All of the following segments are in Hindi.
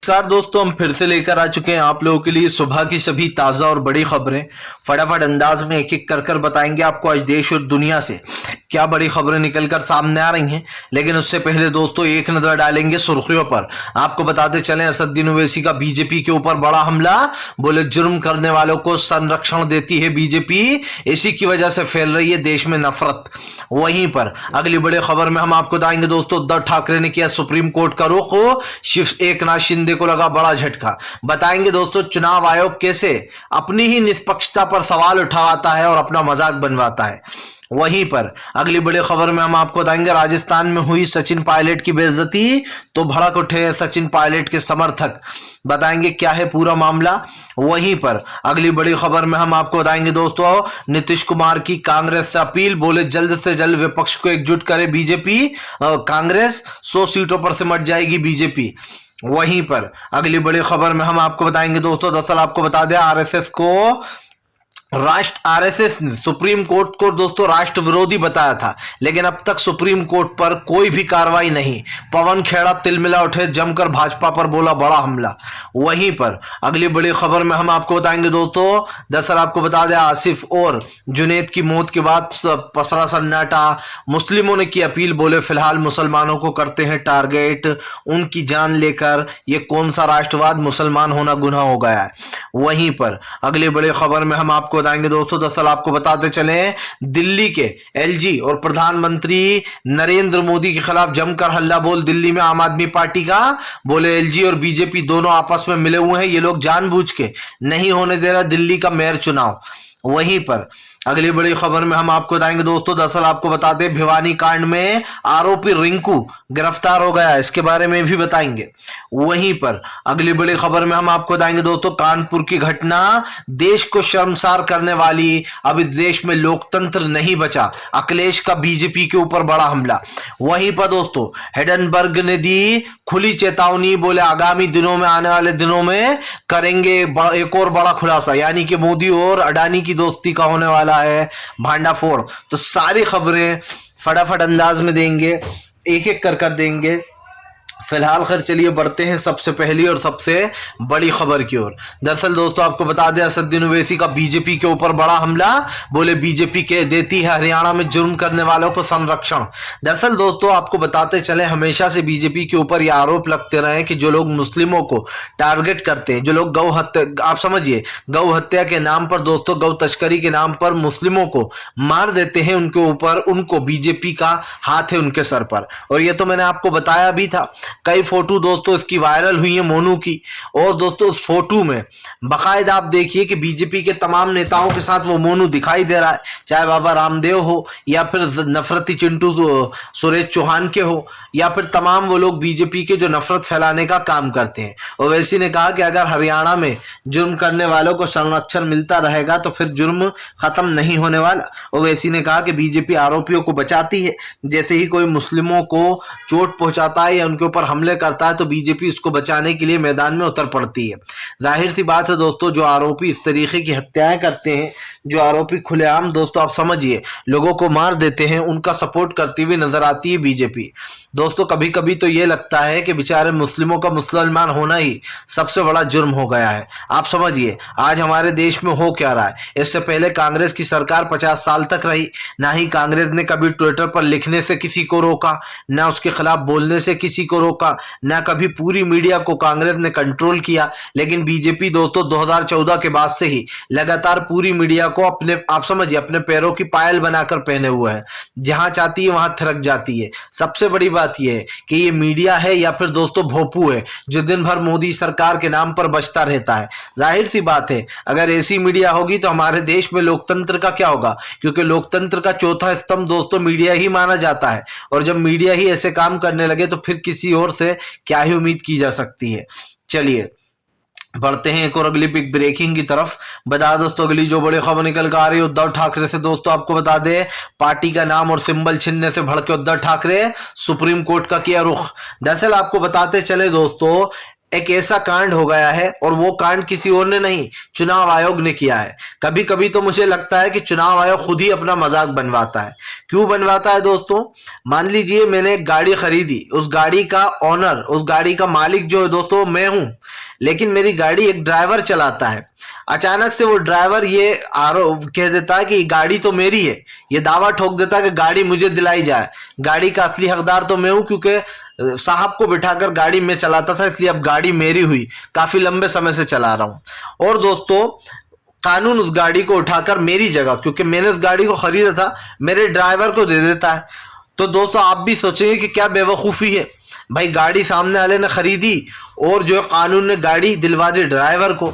नमस्कार दोस्तों, हम फिर से लेकर आ चुके हैं आप लोगों के लिए सुबह की सभी ताजा और बड़ी खबरें। फटाफट अंदाज में एक एक कर बताएंगे आपको आज देश और दुनिया से क्या बड़ी खबरें निकलकर सामने आ रही हैं। लेकिन उससे पहले दोस्तों एक नजर डालेंगे सुर्खियों पर। आपको बताते चलें, असदुद्दीन ओवैसी का बीजेपी के ऊपर बड़ा हमला। बोले जुर्म करने वालों को संरक्षण देती है बीजेपी, इसी की वजह से फैल रही है देश में नफरत। वहीं पर अगली बड़ी खबर में हम आपको बताएंगे दोस्तों, उद्धव ठाकरे ने किया सुप्रीम कोर्ट का रुख, एकनाथ शिंदे को लगा बड़ा झटका। बताएंगे दोस्तों चुनाव आयोग कैसे अपनी ही निष्पक्षता पर सवाल उठाता है और अपना मजाक बनवाता है। वहीं पर अगली बड़ी खबर में हम आपको बताएंगे, राजस्थान में हुई सचिन पायलट की बेइज्जती तो भड़क उठे सचिन पायलट के समर्थक। बताएंगे क्या है पूरा मामला। वहीं पर अगली बड़ी खबर में हम आपको बताएंगे दोस्तों, नीतीश कुमार की कांग्रेस से अपील। बोले जल्द से जल्द विपक्ष को एकजुट करे बीजेपी, कांग्रेस 100 सीटों पर सिमट जाएगी बीजेपी। वहीं पर अगली बड़ी खबर में हम आपको बताएंगे दोस्तों, दरअसल आपको बता दें आरएसएस को आरएसएस ने सुप्रीम कोर्ट को दोस्तों राष्ट्र विरोधी बताया था, लेकिन अब तक सुप्रीम कोर्ट पर कोई भी कार्रवाई नहीं। पवन खेड़ा तिलमिला उठे, जमकर भाजपा पर बोला बड़ा हमला। वहीं पर अगली बड़ी खबर में हम आपको बताएंगे दोस्तों, दरअसल आपको बता दें आसिफ और जुनैद की मौत के बाद पसरा सन्नाटा। मुस्लिमों ने की अपील, बोले फिलहाल मुसलमानों को करते हैं टारगेट, उनकी जान लेकर ये कौन सा राष्ट्रवाद, मुसलमान होना गुनाह हो गया है। वहीं पर अगली बड़ी खबर में हम आपको बताएंगे दोस्तों, दरअसल आपको बताते चले दिल्ली के एलजी और प्रधानमंत्री नरेंद्र मोदी के खिलाफ जमकर हल्ला बोल दिल्ली में आम आदमी पार्टी का। बोले एलजी और बीजेपी दोनों आपस में मिले हुए हैं, ये लोग जानबूझ के नहीं होने दे रहा दिल्ली का मेयर चुनाव। वहीं पर अगली बड़ी खबर में हम आपको बताएंगे दोस्तों, दरअसल आपको बताते भिवानी कांड में आरोपी रिंकू गिरफ्तार हो गया, इसके बारे में भी बताएंगे। वहीं पर अगली बड़ी खबर में हम आपको बताएंगे दोस्तों, कानपुर की घटना देश को शर्मसार करने वाली। अब इस देश में लोकतंत्र नहीं बचा, अखिलेश का बीजेपी के ऊपर बड़ा हमला। वहीं पर दोस्तों हिडनबर्ग ने दी खुली चेतावनी, बोले आगामी दिनों में, आने वाले दिनों में करेंगे एक और बड़ा खुलासा, यानी कि मोदी और अडानी की दोस्ती का होने वाला है भांडाफोड़। तो सारी खबरें फटाफट अंदाज में देंगे, एक एक कर देंगे। फिलहाल खैर चलिए बढ़ते हैं सबसे पहली और सबसे बड़ी खबर की ओर। दरअसल दोस्तों आपको बता दें, असदुद्दीन ओवैसी का बीजेपी के ऊपर बड़ा हमला। बोले बीजेपी के देती है हरियाणा में जुर्म करने वालों को संरक्षण। दरअसल दोस्तों आपको बताते चले, हमेशा से बीजेपी के ऊपर यह आरोप लगते रहे कि जो लोग मुस्लिमों को टारगेट करते हैं, जो लोग गौ हत्या, आप समझिए गौ हत्या के नाम पर दोस्तों, गौ तस्करी के नाम पर मुस्लिमों को मार देते हैं, उनके ऊपर उनको बीजेपी का हाथ है उनके सर पर। और यह तो मैंने आपको बताया भी था। कई फोटो दोस्तों इसकी वायरल हुई है मोनू की, और दोस्तों उस फोटो में बाकायदा आप देखिए कि बीजेपी के तमाम नेताओं के साथ वो मोनू दिखाई दे रहा है, चाहे बाबा रामदेव हो या फिर नफरती चिंटू सुरेश चौहान के हो, या फिर तमाम वो लोग बीजेपी के जो नफरत फैलाने का काम करते हैं। ओवैसी ने कहा कि अगर हरियाणा में जुर्म करने वालों को संरक्षण मिलता रहेगा तो फिर जुर्म खत्म नहीं होने वाला। ओवैसी ने कहा कि बीजेपी आरोपियों को बचाती है, जैसे ही कोई मुस्लिमों को चोट पहुंचाता है या उनके ऊपर हमले करता है तो बीजेपी उसको बचाने के लिए मैदान में उतर पड़ती है। जाहिर सी बात है दोस्तों, जो आरोपी इस तरीके की हत्याएं करते हैं, जो आरोपी खुलेआम दोस्तों आप समझिए लोगों को मार देते हैं, उनका सपोर्ट करती हुई नजर आती है बीजेपी। दोस्तों कभी कभी तो ये लगता है कि बेचारे मुस्लिमों का मुसलमान होना ही सबसे बड़ा जुर्म हो गया है। आप समझिए आज हमारे देश में हो क्या रहा है। इससे पहले कांग्रेस की सरकार 50 साल तक रही, ना ही कांग्रेस ने कभी ट्विटर पर लिखने से किसी को रोका, ना उसके खिलाफ बोलने से किसी को रोका, ना कभी पूरी मीडिया को कांग्रेस ने कंट्रोल किया। लेकिन बीजेपी दोस्तों 2014 के बाद से ही लगातार पूरी मीडिया को अपने, आप समझिए अपने पैरों की पायल बनाकर पहने हुए है, जहां चाहती है वहां थिरक जाती है। सबसे बड़ी बात यह है कि ये मीडिया है या फिर दोस्तों भोपू है जो दिन भर मोदी सरकार के नाम पर बचता रहता है। जाहिर सी बात है अगर ऐसी मीडिया होगी तो हमारे देश में लोकतंत्र का क्या होगा, क्योंकि लोकतंत्र का चौथा स्तंभ दोस्तों मीडिया ही माना जाता है। और जब मीडिया ही ऐसे काम करने लगे तो फिर किसी और से क्या ही उम्मीद की जा सकती है। चलिए बढ़ते हैं एक और अगली बिग ब्रेकिंग की तरफ। बता दोस्तों अगली जो बड़ी खबर निकल कर आ रही है उद्धव ठाकरे से। दोस्तों आपको बता दें, पार्टी का नाम और सिंबल छीनने से भड़के उद्धव ठाकरे, सुप्रीम कोर्ट का किया रुख। दरअसल आपको बताते चले दोस्तों, एक ऐसा कांड हो गया है, और वो कांड किसी और ने नहीं, चुनाव आयोग ने किया है। कभी कभी तो मुझे लगता है कि चुनाव आयोग खुद ही अपना मजाक बनवाता है। क्यों बनवाता है दोस्तों? मान लीजिए मैंने एक गाड़ी खरीदी, उस गाड़ी का ऑनर, उस गाड़ी का मालिक जो है दोस्तों मैं हूं, लेकिन मेरी गाड़ी एक ड्राइवर चलाता है। अचानक से वो ड्राइवर ये आरोप कह देता है कि गाड़ी तो मेरी है, ये दावा ठोक देता है कि गाड़ी मुझे दिलाई जाए, गाड़ी का असली हकदार तो मैं हूं, क्योंकि साहब को बिठाकर गाड़ी में चलाता था, इसलिए अब गाड़ी मेरी हुई, काफी लंबे समय से चला रहा हूं। और दोस्तों कानून उस गाड़ी को उठाकर मेरी जगह, क्योंकि मैंने उस गाड़ी को खरीदा था, मेरे ड्राइवर को दे देता है। तो दोस्तों आप भी सोचेंगे कि क्या बेवकूफी है भाई, गाड़ी सामने वाले ने खरीदी और जो है कानून ने गाड़ी दिलवा दी ड्राइवर को,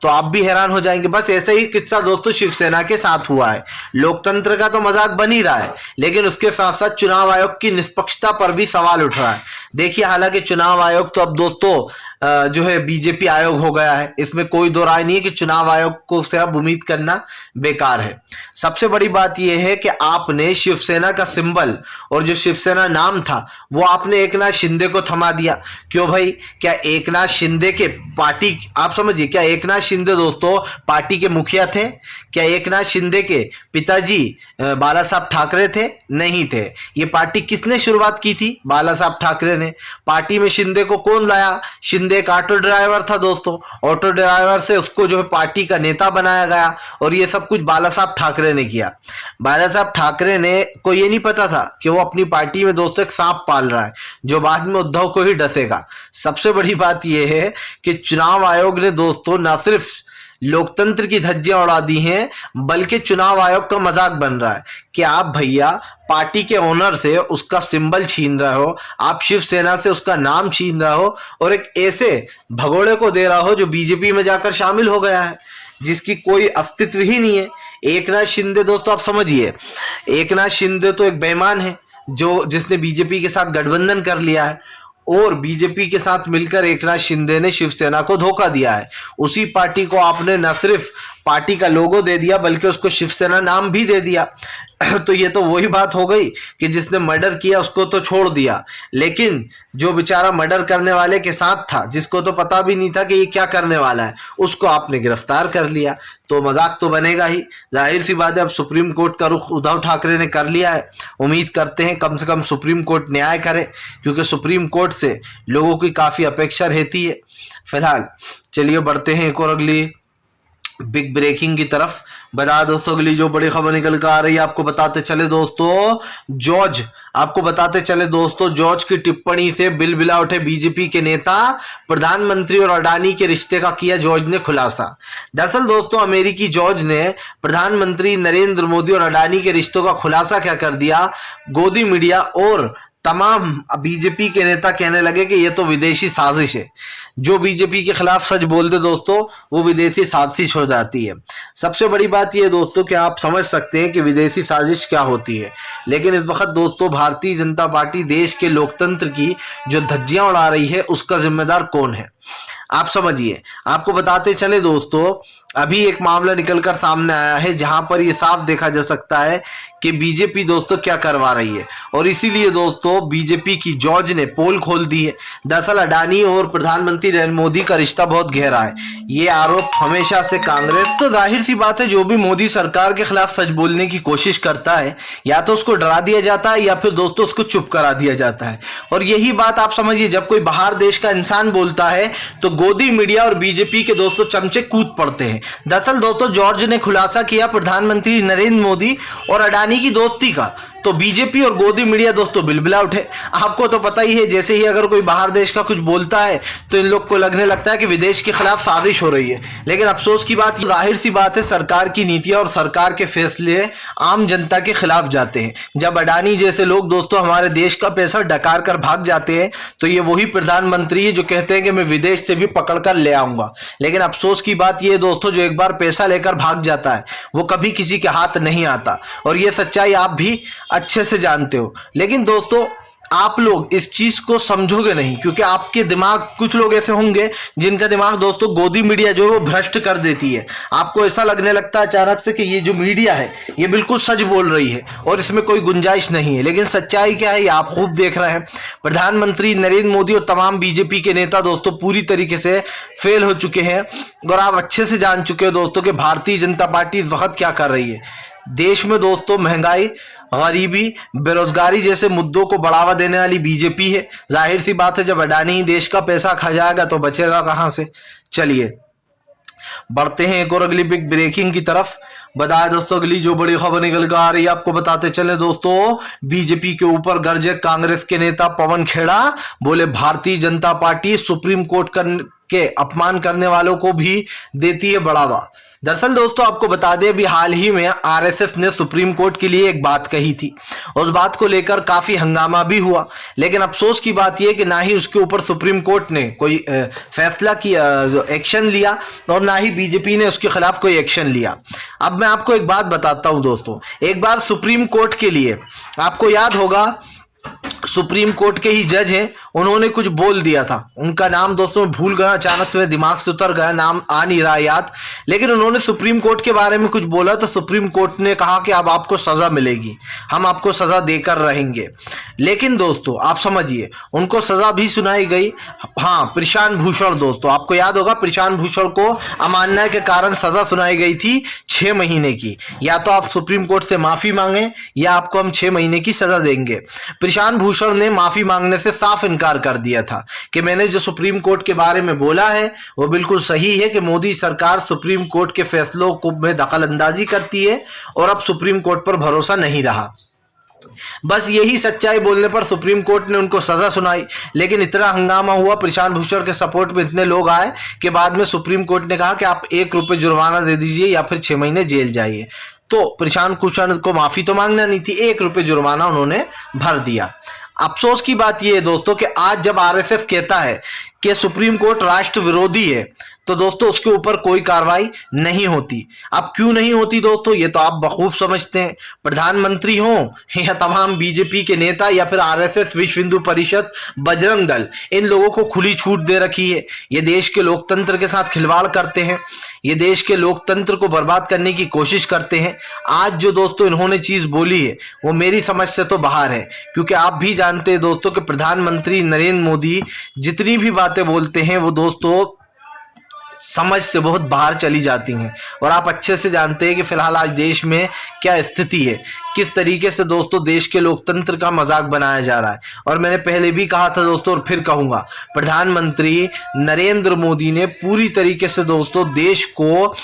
तो आप भी हैरान हो जाएंगे। बस ऐसा ही किस्सा दोस्तों शिवसेना के साथ हुआ है। लोकतंत्र का तो मजाक बन ही रहा है, लेकिन उसके साथ साथ चुनाव आयोग की निष्पक्षता पर भी सवाल उठ रहा है। देखिए, हालांकि चुनाव आयोग तो अब दोस्तों जो है बीजेपी आयोग हो गया है, इसमें कोई दो राय नहीं है कि चुनाव आयोग को से अब उम्मीद करना बेकार है। सबसे बड़ी बात यह है कि आपने शिवसेना का सिंबल और जो शिवसेना नाम था वो आपने एकनाथ शिंदे को थमा दिया। क्यों भाई? क्या एकनाथ शिंदे के पार्टी, आप समझिए, क्या एकनाथ शिंदे दोस्तों पार्टी के मुखिया थे? क्या एकनाथ शिंदे के पिताजी बाला साहब ठाकरे थे? नहीं थे। ये पार्टी किसने शुरुआत की थी? बाला साहब ठाकरे ने। पार्टी में शिंदे को कौन लाया? शिंदे एक ऑटो ड्राइवर था दोस्तों, ऑटो ड्राइवर से उसको जो है पार्टी का नेता बनाया गया, और ये सब कुछ बाला साहब ठाकरे ने किया। बाला साहब ठाकरे ने को ये नहीं पता था कि वो अपनी पार्टी में दोस्तों एक सांप पाल रहा है जो बाद में उद्धव को ही डसेगा। सबसे बड़ी बात यह है कि चुनाव आयोग ने दोस्तों न सिर्फ लोकतंत्र की धज्जियां उड़ा दी हैं, बल्कि चुनाव आयोग का मजाक बन रहा है कि आप भैया पार्टी के ओनर से उसका सिंबल छीन रहे हो, आप शिवसेना से उसका नाम छीन रहे हो, और एक ऐसे भगोड़े को दे रहा हो जो बीजेपी में जाकर शामिल हो गया है, जिसकी कोई अस्तित्व ही नहीं है। एकनाथ शिंदे दोस्तों आप समझिए, एकनाथ शिंदे तो एक बेईमान है जो जिसने बीजेपी के साथ गठबंधन कर लिया है, और बीजेपी के साथ मिलकर एकनाथ शिंदे ने शिवसेना को धोखा दिया है। उसी पार्टी को आपने न सिर्फ पार्टी का लोगो दे दिया बल्कि उसको शिवसेना नाम भी दे दिया। तो ये तो वही बात हो गई कि जिसने मर्डर किया उसको तो छोड़ दिया, लेकिन जो बेचारा मर्डर करने वाले के साथ था, जिसको तो पता भी नहीं था कि ये क्या करने वाला है, उसको आपने गिरफ्तार कर लिया। तो मजाक तो बनेगा ही। जाहिर सी बात है, अब सुप्रीम कोर्ट का रुख उद्धव ठाकरे ने कर लिया है। उम्मीद करते हैं कम से कम सुप्रीम कोर्ट न्याय करे, क्योंकि सुप्रीम कोर्ट से लोगों की काफी अपेक्षा रहती है। फिलहाल चलिए बढ़ते हैं एक और अगली बिग ब्रेकिंग की तरफ। बता दोस्तों अगली जो बड़ी खबर निकल कर आ रही है, आपको बताते चले दोस्तों जॉर्ज की टिप्पणी से बिलबिला उठे बीजेपी के नेता। प्रधानमंत्री और अडानी के रिश्ते का किया जॉर्ज ने खुलासा। दरअसल दोस्तों अमेरिकी जॉर्ज ने प्रधानमंत्री नरेंद्र मोदी और अडानी के रिश्तों का खुलासा क्या कर दिया। गोदी मीडिया और तमाम बीजेपी के नेता कहने लगे कि यह तो विदेशी साजिश है। जो बीजेपी के खिलाफ सच बोलते दोस्तों वो विदेशी साजिश हो जाती है। सबसे बड़ी बात यह दोस्तों कि आप समझ सकते हैं कि विदेशी साजिश क्या होती है, लेकिन इस वक्त दोस्तों भारतीय जनता पार्टी देश के लोकतंत्र की जो धज्जियां उड़ा रही है उसका जिम्मेदार कौन है, आप समझिए। आपको बताते चले दोस्तों, अभी एक मामला निकलकर सामने आया है जहां पर यह साफ देखा जा सकता है कि बीजेपी दोस्तों क्या करवा रही है, और इसीलिए दोस्तों बीजेपी की जॉर्ज ने पोल खोल दी है। दरअसल अडानी और प्रधानमंत्री नरेंद्र मोदी का रिश्ता बहुत गहरा है, ये आरोप हमेशा से कांग्रेस, तो जाहिर सी बात है जो भी मोदी सरकार के खिलाफ सच बोलने की कोशिश करता है या तो उसको डरा दिया जाता है या फिर दोस्तों उसको चुप करा दिया जाता है। और यही बात आप समझिए, जब कोई बाहर देश का इंसान बोलता है तो गोदी मीडिया और बीजेपी के दोस्तों चमचे कूद पड़ते हैं। दरअसल दोस्तों जॉर्ज ने खुलासा किया प्रधानमंत्री नरेंद्र मोदी और अडानी की दोस्ती का, तो बीजेपी और गोदी मीडिया दोस्तों बिलबिला उठे। आपको तो पता ही है, जैसे ही अगर कोई बाहर देश का कुछ बोलता है तो इन लोग को लगने लगता है कि विदेश के खिलाफ साजिश हो रही है। लेकिन अफसोस की बात, जाहिर सी बात है, सरकार की नीतियां और सरकार के फैसले आम जनता के खिलाफ जाते हैं। जब अडानी जैसे लोग दोस्तों हमारे देश का पैसा डकार कर भाग जाते हैं तो ये वही प्रधानमंत्री है जो कहते हैं कि मैं विदेश से भी पकड़ कर ले आऊंगा। लेकिन अफसोस की बात यह दोस्तों, जो एक बार पैसा लेकर भाग जाता है वो कभी किसी के हाथ नहीं आता, और ये सच्चाई आप भी अच्छे से जानते हो। लेकिन दोस्तों आप लोग इस चीज को समझोगे नहीं, क्योंकि आपके दिमाग, कुछ लोग ऐसे होंगे जिनका दिमाग दोस्तों गोदी मीडिया जो है वो भ्रष्ट कर देती है। आपको ऐसा लगने लगता है अचानक से कि ये जो मीडिया है ये बिल्कुल सच बोल रही है और इसमें कोई गुंजाइश नहीं है, लेकिन सच्चाई क्या है ये आप खूब देख रहे हैं। प्रधानमंत्री नरेंद्र मोदी और तमाम बीजेपी के नेता दोस्तों पूरी तरीके से फेल हो चुके हैं और आप अच्छे से जान चुके हो दोस्तों कि भारतीय जनता पार्टी इस वक्त क्या कर रही है। देश में दोस्तों महंगाई, गरीबी, बेरोजगारी जैसे मुद्दों को बढ़ावा देने वाली बीजेपी है। जाहिर सी बात है जब अडानी ही देश का पैसा खा जाएगा तो बचेगा कहां से। चलिए बढ़ते हैं एक और अगली बिग ब्रेकिंग की तरफ। बताया दोस्तों अगली जो बड़ी खबर निकल कर आ रही है आपको बताते चले दोस्तों, बीजेपी के ऊपर गरजे कांग्रेस के नेता पवन खेड़ा। बोले Bharatiya Janata party supreme court के अपमान करने वालों को भी देती है बढ़ावा। दरअसल दोस्तों आपको बता दें अभी हाल ही में आरएसएस ने सुप्रीम कोर्ट के लिए एक बात कही थी, उस बात को लेकर काफी हंगामा भी हुआ, लेकिन अफसोस की बात यह कि ना ही उसके ऊपर सुप्रीम कोर्ट ने कोई फैसला किया, एक्शन लिया, और ना ही बीजेपी ने उसके खिलाफ कोई एक्शन लिया। अब मैं आपको एक बात बताता हूं दोस्तों, एक बार सुप्रीम कोर्ट के लिए आपको याद होगा सुप्रीम कोर्ट के ही जज हैं, उन्होंने कुछ बोल दिया था, उनका नाम दोस्तों भूल गया, अचानक से दिमाग से उतर गया, नाम आ नहीं रहा याद, लेकिन उन्होंने सुप्रीम कोर्ट के बारे में कुछ बोला तो सुप्रीम कोर्ट ने कहा कि अब आपको सजा मिलेगी, हम आपको सजा देकर रहेंगे। लेकिन दोस्तों आप समझिए उनको सजा भी सुनाई गई। हाँ, प्रशांत भूषण दोस्तों आपको याद होगा, प्रशांत भूषण को अमान्य के कारण सजा सुनाई गई थी 6 महीने की। या तो आप सुप्रीम कोर्ट से माफी मांगे या आपको हम 6 महीने की सजा देंगे। प्रशांत भूषण ने माफी मांगने से साफ इनकार कर दिया था कि मैंने जो सुप्रीम कोर्ट के बारे में बोला है वो बिल्कुल सही है कि मोदी सरकार सुप्रीम कोर्ट के फैसलों को में दखल अंदाजी करती है और अब सुप्रीम कोर्ट पर भरोसा नहीं रहा। बस यही सच्चाई बोलने पर सुप्रीम कोर्ट ने उनको सजा सुनाई, लेकिन इतना हंगामा हुआ, प्रशांत भूषण के सपोर्ट में इतने लोग आए कि बाद में सुप्रीम कोर्ट ने कहा कि आप 1 रुपए जुर्माना दे दीजिए या फिर 6 महीने जेल जाइए। तो प्रशांत भूषण को माफी तो मांगना नहीं थी, 1 रुपए जुर्माना उन्होंने भर दिया। अफसोस की बात यह है दोस्तों कि आज जब आरएसएस कहता है कि सुप्रीम कोर्ट राष्ट्र विरोधी है तो दोस्तों उसके ऊपर कोई कार्रवाई नहीं होती। अब क्यों नहीं होती दोस्तों ये तो आप बखूब समझते हैं। प्रधानमंत्री हो या तमाम बीजेपी के नेता या फिर आरएसएस, विश्व हिंदू परिषद, बजरंग दल, इन लोगों को खुली छूट दे रखी है। ये देश के लोकतंत्र के साथ खिलवाड़ करते हैं, ये देश के लोकतंत्र को बर्बाद करने की कोशिश करते हैं। आज जो दोस्तों इन्होंने चीज बोली है वो मेरी समझ से तो बाहर है, क्योंकि आप भी जानते हैं दोस्तों कि प्रधानमंत्री नरेंद्र मोदी जितनी भी बातें बोलते हैं वो दोस्तों समझ से बहुत बाहर चली जाती हैं। और आप अच्छे से जानते हैं कि फिलहाल आज देश में क्या स्थिति है, किस तरीके से दोस्तों देश के लोकतंत्र का मजाक बनाया जा रहा है। और मैंने पहले भी कहा था दोस्तों और फिर कहूंगा, प्रधानमंत्री नरेंद्र मोदी ने पूरी तरीके से दोस्तों देश को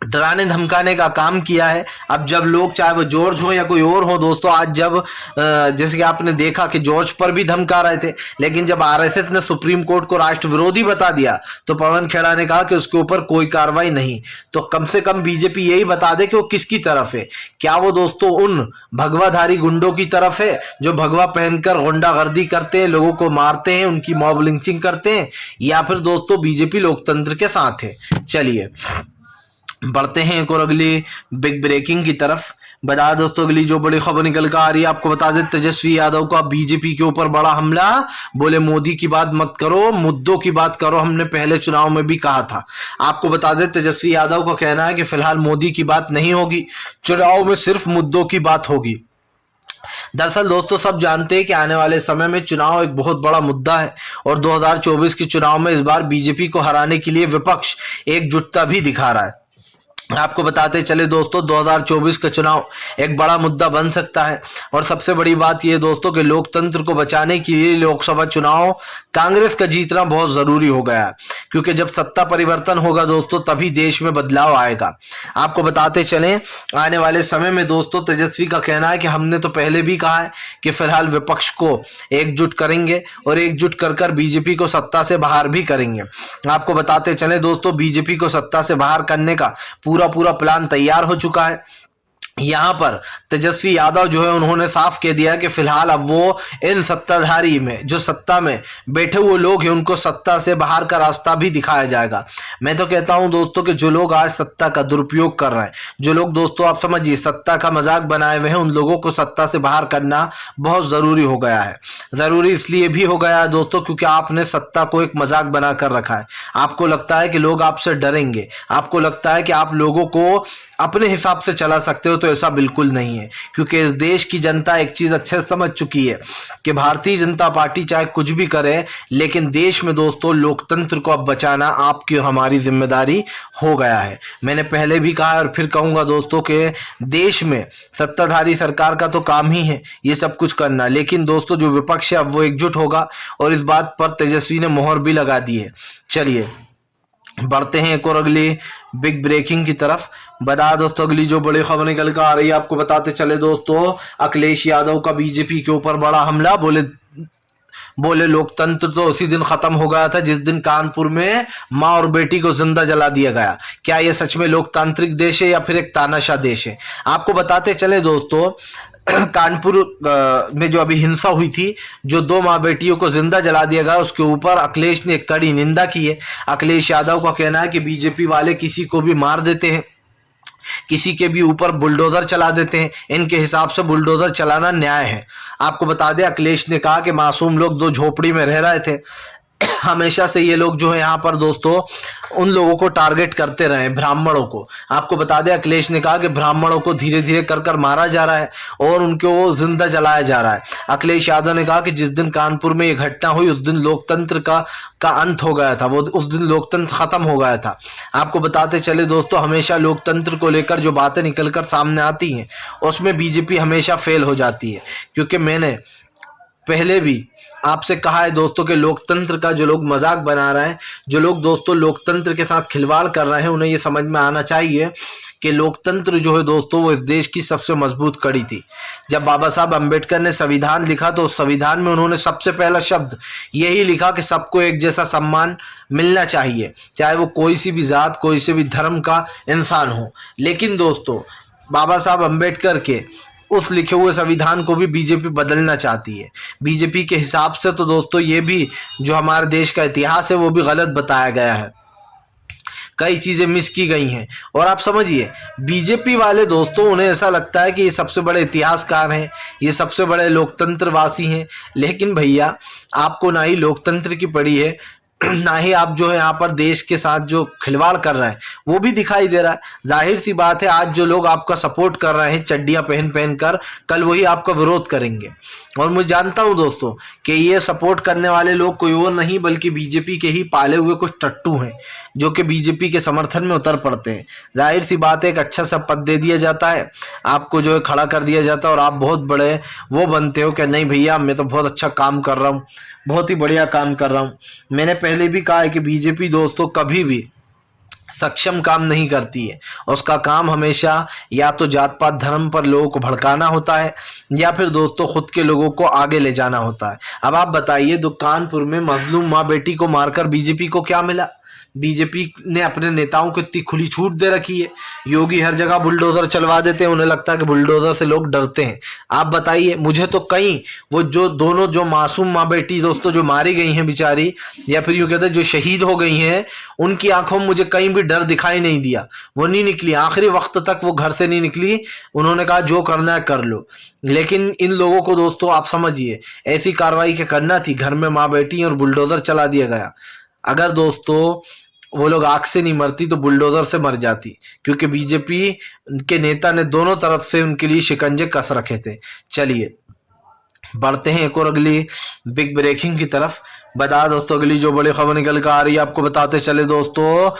डराने धमकाने का काम किया है। अब जब लोग, चाहे वो जॉर्ज हो या कोई और हो दोस्तों, आज जब जैसे कि आपने देखा कि जॉर्ज पर भी धमका रहे थे, लेकिन जब आरएसएस ने सुप्रीम कोर्ट को राष्ट्र विरोधी बता दिया तो पवन खेड़ा ने कहा कि उसके ऊपर कोई कार्रवाई नहीं। तो कम से कम बीजेपी यही बता दे कि वो किसकी तरफ है। क्या वो दोस्तों उन भगवाधारी गुंडों की तरफ है जो भगवा पहनकर गुंडागर्दी करते हैं, लोगों को मारते हैं, उनकी मॉब लिंचिंग करते हैं, या फिर दोस्तों बीजेपी लोकतंत्र के साथ है। चलिए बढ़ते हैं एक और अगली बिग ब्रेकिंग की तरफ। बता दोस्तों अगली जो बड़ी खबर निकल कर आ रही है आपको बता दें, तेजस्वी यादव का बीजेपी के ऊपर बड़ा हमला। बोले मोदी की बात मत करो, मुद्दों की बात करो, हमने पहले चुनाव में भी कहा था। आपको बता दें तेजस्वी यादव का कहना है कि फिलहाल मोदी की बात नहीं होगी, चुनाव में सिर्फ मुद्दों की बात होगी। दरअसल दोस्तों सब जानते हैं कि आने वाले समय में चुनाव एक बहुत बड़ा मुद्दा है और 2024 के चुनाव में इस बार बीजेपी को हराने के लिए विपक्ष एकजुटता भी दिखा रहा है। आपको बताते चले दोस्तों 2024 का चुनाव एक बड़ा मुद्दा बन सकता है। और सबसे बड़ी बात यह दोस्तों कि लोकतंत्र को बचाने के लिए लोकसभा चुनाव कांग्रेस का जीतना बहुत जरूरी हो गया है, क्योंकि जब सत्ता परिवर्तन होगा दोस्तों तभी देश में बदलाव आएगा। आपको बताते चलें आने वाले समय में दोस्तों तेजस्वी का कहना है कि हमने तो पहले भी कहा है कि फिलहाल विपक्ष को एकजुट करेंगे और एकजुट कर बीजेपी को सत्ता से बाहर भी करेंगे। आपको बताते चले दोस्तों बीजेपी को सत्ता से बाहर करने का पूरा प्लान तैयार हो चुका है। यहाँ पर तेजस्वी यादव जो है उन्होंने साफ कह दिया कि फिलहाल अब वो इन सत्ताधारी में जो सत्ता में बैठे हुए लोग हैं उनको सत्ता से बाहर का रास्ता भी दिखाया जाएगा। मैं तो कहता हूं दोस्तों कि जो लोग आज सत्ता का दुरुपयोग कर रहे हैं, जो लोग दोस्तों आप समझिए सत्ता का मजाक बनाए हुए हैं, उन लोगों को सत्ता से बाहर करना बहुत जरूरी हो गया है। जरूरी इसलिए भी हो गया है दोस्तों क्योंकि आपने सत्ता को एक मजाक बना कर रखा है। आपको लगता है कि लोग आपसे डरेंगे, आपको लगता है कि आप लोगों को अपने हिसाब से चला सकते हो, तो ऐसा बिल्कुल नहीं है। क्योंकि इस देश की जनता एक चीज अच्छे से समझ चुकी है कि भारतीय जनता पार्टी चाहे कुछ भी करे, लेकिन देश में दोस्तों लोकतंत्र को अब बचाना आपकी और हमारी जिम्मेदारी हो गया है। मैंने पहले भी कहा और फिर कहूंगा दोस्तों कि देश में सत्ताधारी सरकार का तो काम ही है ये सब कुछ करना, लेकिन दोस्तों जो विपक्ष है अब वो एकजुट होगा और इस बात पर तेजस्वी ने मोहर भी लगा दी है। चलिए बढ़ते हैं एक और अगली बिग ब्रेकिंग की तरफ। बता दोस्तों अगली जो बड़ी खबर निकल कर आ रही है आपको बताते चले दोस्तों, अखिलेश यादव का बीजेपी के ऊपर बड़ा हमला। बोले लोकतंत्र तो उसी दिन खत्म हो गया था जिस दिन कानपुर में मां और बेटी को जिंदा जला दिया गया। क्या यह सच में लोकतांत्रिक देश है या फिर एक तानाशाह देश है? आपको बताते चले दोस्तों कानपुर में जो अभी हिंसा हुई थी, जो 2 माँ बेटियों को जिंदा जला दिया गया, उसके ऊपर अखिलेश ने कड़ी निंदा की है। अखिलेश यादव का कहना है कि बीजेपी वाले किसी को भी मार देते हैं, किसी के भी ऊपर बुलडोजर चला देते हैं, इनके हिसाब से बुलडोजर चलाना न्याय है। आपको बता दें अखिलेश ने कहा कि मासूम लोग 2 झोपड़ी में रह रहे थे। हमेशा से ये लोग जो है यहाँ पर दोस्तों उन लोगों को टारगेट करते रहे, ब्राह्मणों को। आपको बता दें अखिलेश ने कहा कि ब्राह्मणों को धीरे धीरे कर कर मारा जा रहा है और उनको जिंदा जलाया जा रहा है। अखिलेश यादव ने कहा कि जिस दिन कानपुर में ये घटना हुई उस दिन लोकतंत्र का अंत हो गया था, वो उस दिन लोकतंत्र खत्म हो गया था। आपको बताते चले दोस्तों हमेशा लोकतंत्र को लेकर जो बातें निकलकर सामने आती हैं उसमें बीजेपी हमेशा फेल हो जाती है। क्योंकि मैंने पहले भी आपसे कहा है दोस्तों कि लोकतंत्र का जो लोग मजाक बना रहे हैं, जो लोग दोस्तों लोकतंत्र के साथ खिलवाड़ कर रहे हैं, उन्हें ये समझ में आना चाहिए कि लोकतंत्र जो है दोस्तों वो इस देश की सबसे मजबूत कड़ी थी। जब बाबा साहब अम्बेडकर ने संविधान लिखा तो उस संविधान में उन्होंने सबसे पहला शब्द यही लिखा कि सबको एक जैसा सम्मान मिलना चाहिए, चाहे वो कोई सी भी जात कोई से भी धर्म का इंसान हो। लेकिन दोस्तों बाबा साहब अम्बेडकर के उस लिखे हुए संविधान को भी बीजेपी बदलना चाहती है। बीजेपी के हिसाब से तो दोस्तों ये भी जो हमारे देश का इतिहास है वो भी गलत बताया गया है, कई चीजें मिस की गई हैं। और आप समझिए बीजेपी वाले दोस्तों उन्हें ऐसा लगता है कि ये सबसे बड़े इतिहासकार हैं, ये सबसे बड़े लोकतंत्रवासी हैं। लेकिन भैया आपको ना ही लोकतंत्र की पड़ी है, ना ही आप जो है यहाँ पर देश के साथ जो खिलवाड़ कर रहे हैं वो भी दिखाई दे रहा है। जाहिर सी बात है आज जो लोग आपका सपोर्ट कर रहे हैं चड्डियां पहन पहन कर, कल वही आपका विरोध करेंगे। और मैं जानता हूं दोस्तों कि ये सपोर्ट करने वाले लोग कोई और नहीं बल्कि बीजेपी के ही पाले हुए कुछ टट्टू हैं जो कि बीजेपी के समर्थन में उतर पड़ते हैं। जाहिर सी बात है एक अच्छा सा पद दे दिया जाता है, आपको जो है खड़ा कर दिया जाता है और आप बहुत बड़े वो बनते हो कि नहीं भैया मैं तो बहुत अच्छा काम कर रहा हूँ, बहुत ही बढ़िया काम कर रहा हूँ। मैंने पहले भी कहा है कि बीजेपी दोस्तों कभी भी सक्षम काम नहीं करती है, उसका काम हमेशा या तो जात पात धर्म पर लोगों को भड़काना होता है या फिर दोस्तों खुद के लोगों को आगे ले जाना होता है। अब आप बताइए कानपुर में मजलूम माँ बेटी को मारकर बीजेपी को क्या मिला? बीजेपी ने अपने नेताओं को इतनी खुली छूट दे रखी है, योगी हर जगह बुलडोजर चलवा देते हैं, उन्हें लगता है कि बुलडोजर से लोग डरते हैं। आप बताइए मुझे तो कहीं वो जो दोनों जो मासूम माँ बेटी दोस्तों जो मारी गई हैं बेचारी, या फिर यूं कहते हैं जो शहीद हो गई हैं, उनकी आंखों में मुझे कहीं भी डर दिखाई नहीं दिया। वो नहीं निकली, आखिरी वक्त तक वो घर से नहीं निकली। उन्होंने कहा जो करना है कर लो। लेकिन इन लोगों को दोस्तों आप समझिए ऐसी कार्रवाई क्या करना थी, घर में माँ बेटी और बुलडोजर चला दिया गया। अगर दोस्तों वो लोग आग से नहीं मरती तो बुलडोजर से मर जाती, क्योंकि बीजेपी के नेता ने दोनों तरफ से उनके लिए शिकंजे कस रखे थे। चलिए बढ़ते हैं एक और अगली बिग ब्रेकिंग की तरफ। बता दोस्तों अगली जो बड़ी खबर निकल कर आ रही है आपको बताते चले दोस्तों,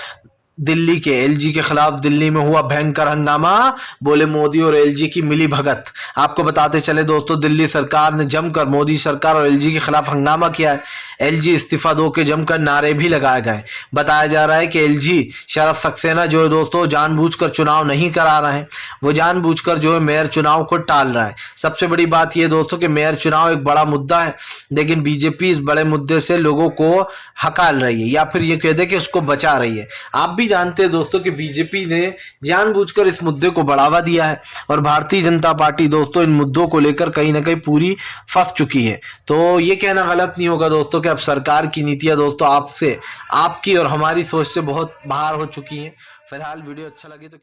दिल्ली के एलजी के खिलाफ दिल्ली में हुआ भयंकर हंगामा, बोले मोदी और एलजी की मिली भगत। आपको बताते चले दोस्तों दिल्ली सरकार ने जमकर मोदी सरकार और एलजी के खिलाफ हंगामा किया है। एलजी इस्तीफा दो के जमकर नारे भी लगाए गए। बताया जा रहा है कि एलजी शरद सक्सेना जो है दोस्तों जानबूझकर चुनाव नहीं करा रहे हैं, वो जानबूझकर जो है मेयर चुनाव को टाल रहा है। सबसे बड़ी बात यह दोस्तों कि मेयर चुनाव एक बड़ा मुद्दा है, लेकिन बीजेपी इस बड़े मुद्दे से लोगों को हकाल रही है या फिर ये कह दे कि उसको बचा रही है। आप भी भी जानते हैं दोस्तों कि बीजेपी ने जानबूझकर इस मुद्दे को बढ़ावा दिया है और भारतीय जनता पार्टी दोस्तों इन मुद्दों को लेकर कहीं ना कहीं पूरी फंस चुकी है। तो ये कहना गलत नहीं होगा दोस्तों कि अब सरकार की नीतियां दोस्तों आपकी और हमारी सोच से बहुत बाहर हो चुकी हैं। फिलहाल वीडियो अच्छा लगे तो